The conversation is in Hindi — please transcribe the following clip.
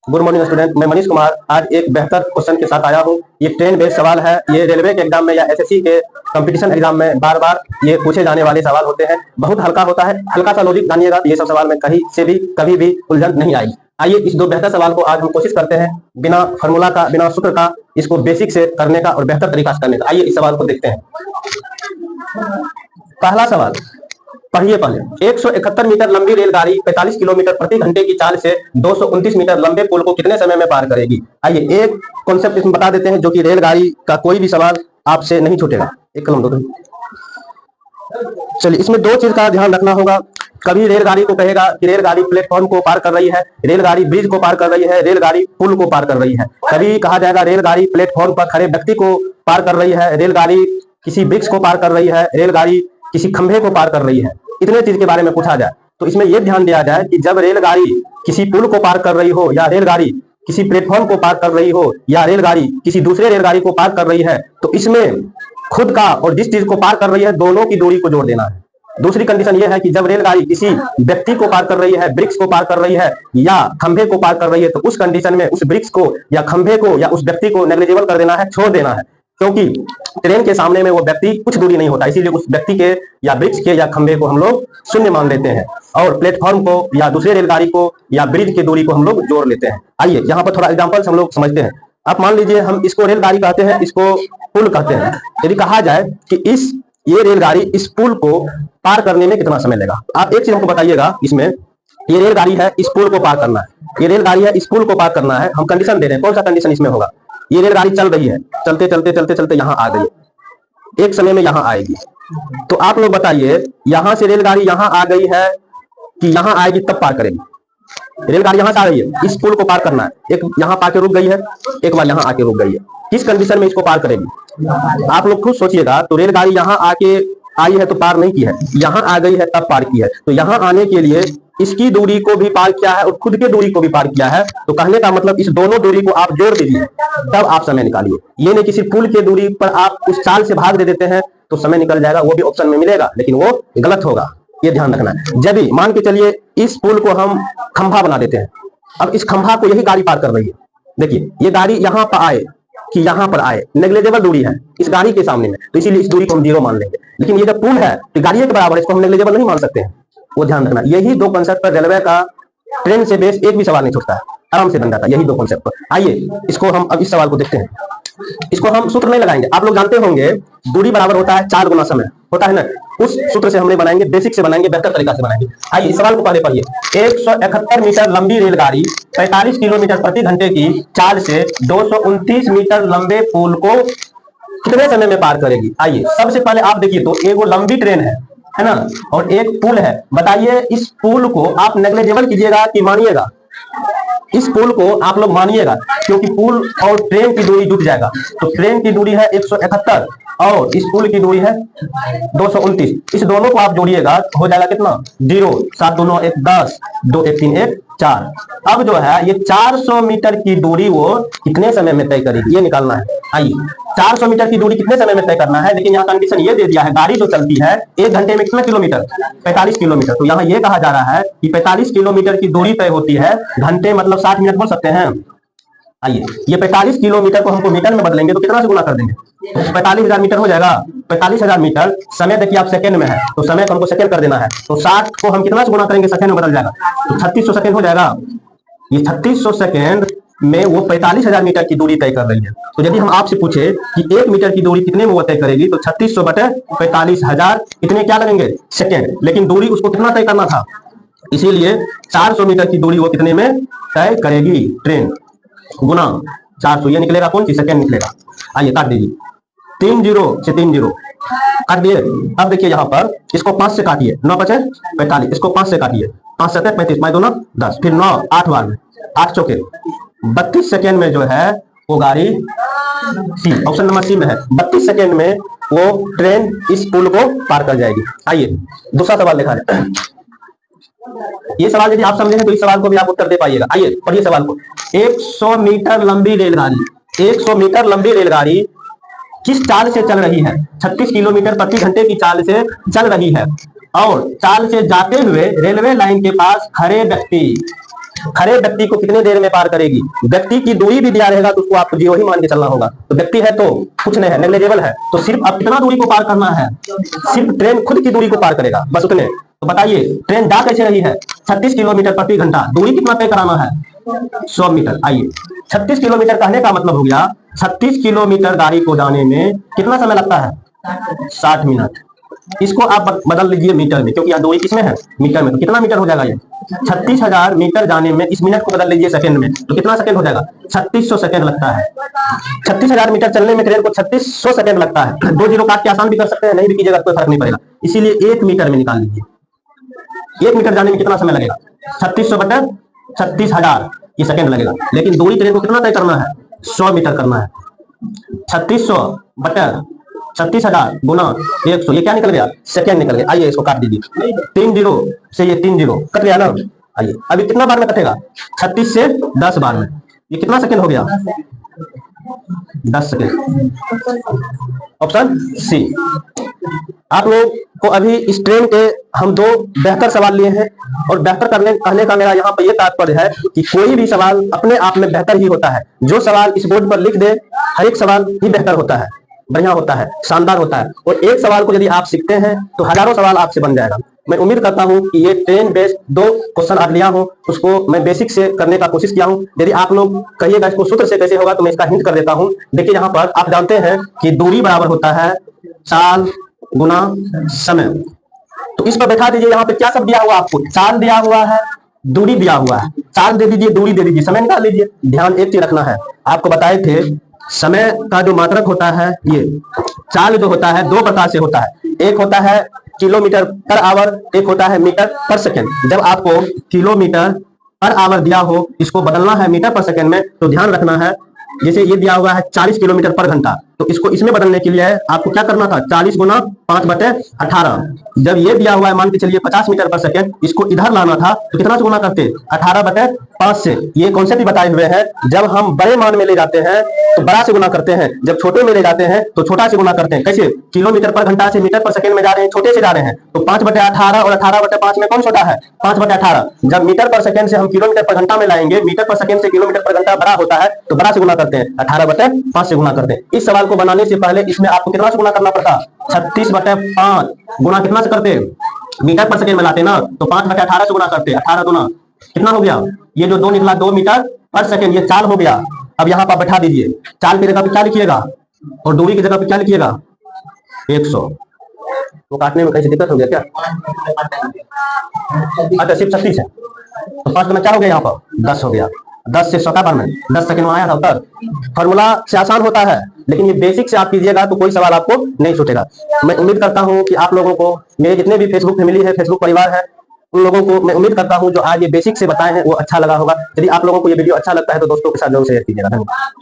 गुड मॉर्निंग स्टूडेंट, मैं मनीष कुमार आज एक बेहतर क्वेश्चन के साथ आया हूँ। ये ट्रेन बेस्ड सवाल है। ये रेलवे के एग्जाम में या एसएससी के कंपटीशन एग्जाम में बार बार ये पूछे जाने वाले सवाल होते हैं। बहुत हल्का होता है, हल्का सा लॉजिक जानिएगा तो ये सब सवाल में कहीं से भी कभी भी उलझन नहीं आएगी। आइए इस दो बेहतर सवाल को आज हम कोशिश करते हैं बिना फॉर्मूला का, बिना सूत्र का, इसको बेसिक से करने का और बेहतर तरीका से करने का। आइए इस सवाल को देखते हैं। पहला सवाल पढ़िए पहले। 171 मीटर लंबी रेलगाड़ी 45 किलोमीटर प्रति घंटे की चाल से 229 मीटर लंबे पुल को कितने समय में पार करेगी? आइए एक कॉन्सेप्ट इसमें बता देते हैं जो कि रेलगाड़ी का कोई भी सवाल आपसे नहीं छूटेगा। एक कलम दो। चलिए इसमें दो चीज का ध्यान रखना होगा। कभी रेलगाड़ी को कहेगा कि रेलगाड़ी प्लेटफॉर्म को पार कर रही है, रेलगाड़ी ब्रिज को पार कर रही है, रेलगाड़ी पुल को पार कर रही है। कभी कहा जाएगा रेलगाड़ी प्लेटफॉर्म पर खड़े व्यक्ति को पार कर रही है, रेलगाड़ी किसी वृक्ष को पार कर रही है, रेलगाड़ी किसी खंभे को पार कर रही है। इतने चीज के बारे में पूछा जाए तो इसमें यह ध्यान दिया जाए कि जब रेलगाड़ी किसी पुल को पार कर रही हो, या रेलगाड़ी किसी प्लेटफॉर्म को पार कर रही हो, या रेलगाड़ी किसी दूसरे रेलगाड़ी को पार कर रही है, तो इसमें खुद का और जिस चीज को पार कर रही है दोनों की दूरी को जोड़ देना है। दूसरी कंडीशन यह है कि जब रेलगाड़ी किसी व्यक्ति को पार कर रही है, वृक्ष को पार कर रही है, या खंभे को पार कर रही है, तो उस कंडीशन में उस वृक्ष को या खंभे को या उस व्यक्ति को नेग्लिजिबल कर देना है, छोड़ देना है। क्योंकि ट्रेन के सामने में वो व्यक्ति कुछ दूरी नहीं होता, इसीलिए उस व्यक्ति के या वृक्ष के या खंभे को हम लोग शून्य मान लेते हैं और प्लेटफॉर्म को या दूसरे रेलगाड़ी को या ब्रिज की दूरी को हम लोग जोड़ लेते हैं। आइए यहाँ पर थोड़ा एग्जांपल्स हम लोग समझते हैं। आप मान लीजिए हम इसको रेलगाड़ी कहते हैं, इसको पुल कहते हैं। यदि कहा जाए कि ये रेलगाड़ी इस पुल को पार करने में कितना समय लगेगा, आप एक चीज हमको बताइएगा। इसमें ये रेलगाड़ी है, इस पुल को पार करना है, ये रेलगाड़ी है, इस पुल को पार करना है। हम कंडीशन दे रहे हैं, कौन सा कंडीशन इसमें होगा? ये रेलगाड़ी चल रही है, चलते चलते चलते चलते यहाँ आ गई, एक समय में यहाँ आएगी। तो आप लोग बताइए यहाँ से रेलगाड़ी यहाँ आ गई है कि यहाँ आएगी तब पार करेगी? रेलगाड़ी यहाँ से आ रही है, इस पुल को पार करना है, एक यहाँ पाके रुक गई है, एक बार यहाँ आके रुक गई है। किस कंडीशन में इसको पार करेगी? आप लोग खुद सोचिएगा। तो रेलगाड़ी यहाँ आके आई है तो पार नहीं की है, यहाँ आ गई है तब पार की है। तो यहाँ आने के लिए इसकी दूरी को भी पार किया है और खुद की दूरी को भी पार किया है। तो कहने का मतलब इस दोनों दूरी को आप जोड़ दीजिए तब आप समय निकालिए। ये नहीं किसी पुल की दूरी पर आप उस चाल से भाग दे देते हैं तो समय निकल जाएगा, वो भी ऑप्शन में मिलेगा लेकिन वो गलत होगा, ये ध्यान रखना है। जब भी मान के चलिए इस पुल को हम खंभा बना देते हैं, अब इस खंभा को यही गाड़ी पार कर रही है। देखिए ये गाड़ी यहाँ पर आए कि यहाँ पर आए, नेग्लिजिबल दूरी है इस गाड़ी के सामने में, तो इसीलिए इस दूरी को हम 0 मान लेंगे। लेकिन ये जब पुल है तो गाड़ी के बराबर, इसको हम नेग्लिजिबल नहीं मान सकते हैं, वो ध्यान रखना। यही दो कॉन्सेप्ट पर रेलवे का ट्रेन से बेस एक भी सवाल नहीं छूटता है, आराम से बन जाता है, यही दो कॉन्सेप्ट पर। आइए इसको हम अब इस सवाल को देखते हैं। इसको हम सूत्र नहीं लगाएंगे, आप लोग जानते होंगे दूरी बराबर होता है 4 गुना समय, होता है ना। उस सूत्र से हमने बनाएंगे, बेसिक से बनाएंगे, बेहतर तरीका से बनाएंगे। आइए इस सवाल को पहले पढ़िए। 171 मीटर लंबी रेलगाड़ी 45 किलोमीटर प्रति घंटे की चाल से 229 मीटर लंबे पुल को कितने समय में पार करेगी? आइए सबसे पहले आप देखिए, तो एक वो लंबी ट्रेन है ना, और एक पुल है। बताइए इस पुल को आप नेग्लिजिबल कीजिएगा कि मानिएगा? इस पुल को आप लोग मानिएगा, क्योंकि पुल और ट्रेन की दूरी जुट जाएगा। तो ट्रेन की दूरी है 171 और इस पुल की दूरी है 229। इस दोनों को आप जोड़िएगा हो जाएगा कितना? 0, 7 दूनो 1 10, 2 1 3 1 4। अब जो है ये 400 मीटर की दूरी वो कितने समय में तय करेगी, ये निकालना है। आइए 400 मीटर की दूरी कितने समय में तय करना है। लेकिन यहाँ कंडीशन ये दे दिया है, गाड़ी जो चलती है 1 घंटे में कितना किलोमीटर? 45 किलोमीटर। तो यहाँ ये कहा जा रहा है कि 45 किलोमीटर की दूरी तय होती है, घंटे मतलब 60 मिनट बोल सकते हैं। आइए ये 45 किलोमीटर को हमको मीटर में बदलेंगे तो कितना से गुना कर देंगे? तो 45,000 मीटर हो जाएगा। 45,000 मीटर समय देखिए आप सेकंड में है, तो समय को हमको सेकंड कर देना है। तो 60 को हम कितना से गुना करेंगे? सेकंड में बदल जाएगा, तो 3600 सेकंड हो जाएगा। ये 3600 सेकंड में वो 45,000 मीटर की दूरी तय कर रही है। तो यदि हम आपसे पूछे कि 1 मीटर की दूरी कितने में वो तय करेगी, तो 3600 बटे 45,000 इतने क्या लगेंगे? सेकंड। लेकिन दूरी उसको कितना तय करना था, इसीलिए 400 मीटर की दूरी वो कितने में तय करेगी? ट्रेन गुना 400, ये निकलेगा कौन सी? सेकंड निकलेगा। आइए काट दीजिए, 3 0 से 3 0 काट दिए। अब देखिए यहाँ पर इसको 5 से काटिए, 9 बचे 45, इसको 5 से काटिए, 5 7 35, 5 2 10, फिर 9 8 बार में 8 चौके 32 सेकेंड में जो है वो गाड़ी, सी ऑप्शन नंबर सी में है, 32 सेकेंड में वो ट्रेन इस पुल को पार कर जाएगी। आइए दूसरा सवाल देखा जाए। ये सवाल यदि आप समझे हैं तो इस सवाल को भी आप उत्तर दे पाइएगा। आइए पढ़िए सवाल को। 100 मीटर लंबी रेलगाड़ी, 100 मीटर लंबी रेलगाड़ी किस चाल से चल रही है? 36 किलोमीटर प्रति घंटे की चाल से चल रही है और चाल से जाते हुए रेलवे लाइन के पास खड़े व्यक्ति खड़े व्यक्ति को कितने देर में पार करेगी। व्यक्ति की दूरी भी दिया रहेगा तो उसको आपको जीरो ही मान के चलना होगा। तो व्यक्ति है तो कुछ नहीं है, नेग्लिजिबल है, तो सिर्फ अब कितना दूरी को पार करना है, सिर्फ ट्रेन खुद की दूरी को पार करेगा, बस उतने। तो बताइए ट्रेन जा कैसे रही है, 36 किलोमीटर प्रति घंटा, दूरी कितना तय कराना है, 100 मीटर। आइए 36 किलोमीटर कहने का मतलब हो गया 36 किलोमीटर गाड़ी को जाने में कितना समय लगता है, 60 मिनट। इसको आप बदल लीजिए मीटर में, क्योंकि यहाँ दूरी किसमें है, मीटर में। तो कितना मीटर हो जाएगा ये, 36,000 मीटर जाने में इस मिनट को बदल लीजिए सेकंड में, तो कितना सेकंड हो जाएगा, 3600 सेकंड लगता है। 36,000 मीटर चलने में ट्रेन को 3600 सेकंड लगता है। 2 जीरो काट के आसान भी कर सकते हैं, नहीं भी कीजिएगा कोई फर्क नहीं पड़ेगा। इसीलिए 1 मीटर में निकाल लीजिए, 1 मीटर जाने में कितना समय लगेगा, 3600 बटे 36,000 ये सेकंड लगेगा। लेकिन दूरी ट्रेन को कितना तय करना है, 100 मीटर करना है। 3600 बटे 36,000 गुना 100, ये क्या निकल गया, सेकंड निकल गया। आइए इसको काट दीजिए, 3 जीरो से ये 3 जीरो कट गया ना। आइए अभी कितना बार में कटेगा, 36 से 10 बार में, ये कितना सेकंड हो गया, 10 सेकंड। Option C. आप लोग को अभी इस ट्रेन के हम 2 बेहतर सवाल लिए हैं, और बेहतर कहने का मेरा यहाँ पर यह तात्पर्य है कि कोई भी सवाल अपने आप में बेहतर ही होता है। जो सवाल इस बोर्ड पर लिख दे, हर एक सवाल ही बेहतर होता है, बढ़िया होता है, शानदार होता है। और एक सवाल को यदि आप सीखते हैं तो हजारों सवाल आपसे बन जाएगा। मैं उम्मीद करता हूं कि ये ट्रेन बेस्ड 2 क्वेश्चन आज लिया हूं, उसको मैं बेसिक से करने का कोशिश किया हूं। यदि आप लोग कहिएगा इसको सूत्र से कैसे होगा, तो मैं इसका हिंट कर देता हूं। देखिए यहाँ पर आप जानते हैं कि दूरी बराबर होता है चाल गुना समय। तो इस पर बैठा दीजिए, यहाँ पे क्या सब दिया हुआ आपको, चाल दिया हुआ है, दूरी दिया हुआ है। चाल दे दीजिए, दूरी दे दीजिए, समय निकाल लीजिए। ध्यान एक चीज रखना है, आपको बताए थे समय का जो मात्रक होता है, ये चाल जो होता है 2 प्रकार से होता है। एक होता है किलोमीटर पर आवर, एक होता है मीटर पर सेकंड। जब आपको किलोमीटर पर आवर दिया हो, इसको बदलना है मीटर पर सेकंड में, तो ध्यान रखना है, जैसे ये दिया हुआ है 40 किलोमीटर पर घंटा, तो इसको इसमें बदलने के लिए आपको क्या करना था, 40 गुना 5/18। जब ये दिया हुआ है मान के चलिए 50 मीटर पर सेकंड, इसको इधर लाना था, तो कितना से गुना करते, 18/5 से। ये कॉन्सेप्ट भी बताए हुए हैं, जब हम बड़े मान में ले जाते हैं तो बड़ा से गुना करते हैं, जब छोटे में ले जाते हैं तो छोटा से गुना करते हैं। कैसे, किलोमीटर पर घंटा से मीटर पर सेकंड में जा रहे हैं, छोटे से जा रहे हैं, तो 5/18 और 18/5 में कौन छोटा है, 5/18। जब मीटर पर सेकंड से हम किलोमीटर पर घंटा में लाएंगे, मीटर पर सेकंड से किलोमीटर पर घंटा बड़ा होता है, तो बड़ा से गुना करते हैं, 18/5 से गुना करते हैं। इस सवाल को बनाने से पहले इसमें आपको कितना से गुना करना पड़ता, 36/5 गुना कितना से करते, मीटर पर सेकंड में लाते ना, तो 5/18 से गुना करते, 18 गुना कितना हो गया, ये जो 2 निकला 2 मीटर पर सेकंड, ये चाल हो गया। अब यहाँ पर बैठा दीजिए, चाल की जगह पे क्या लिखिएगा और दूरी की जगह पे क्या लिखिएगा, 100। तो काटने में कैसे दिक्कत हो गया क्या, अच्छा सिर्फ 36 है, तो 5 में क्या हो गया, यहाँ पर 10 हो गया। 10 से 100 का बार में 10 सेकंड में आया था उत्तर। फॉर्मूला से आसान होता है, लेकिन ये बेसिक से आप कीजिएगा तो कोई सवाल आपको नहीं छूटेगा। मैं उम्मीद करता हूं कि आप लोगों को, मेरे जितने भी फेसबुक फैमिली है, फेसबुक परिवार है, उन लोगों को मैं उम्मीद करता हूं जो आज ये बेसिक से बताए हैं वो अच्छा लगा होगा। यदि आप लोगों को ये वीडियो अच्छा लगता है तो दोस्तों के साथ जरूर शेयर कीजिएगा। धन्यवाद।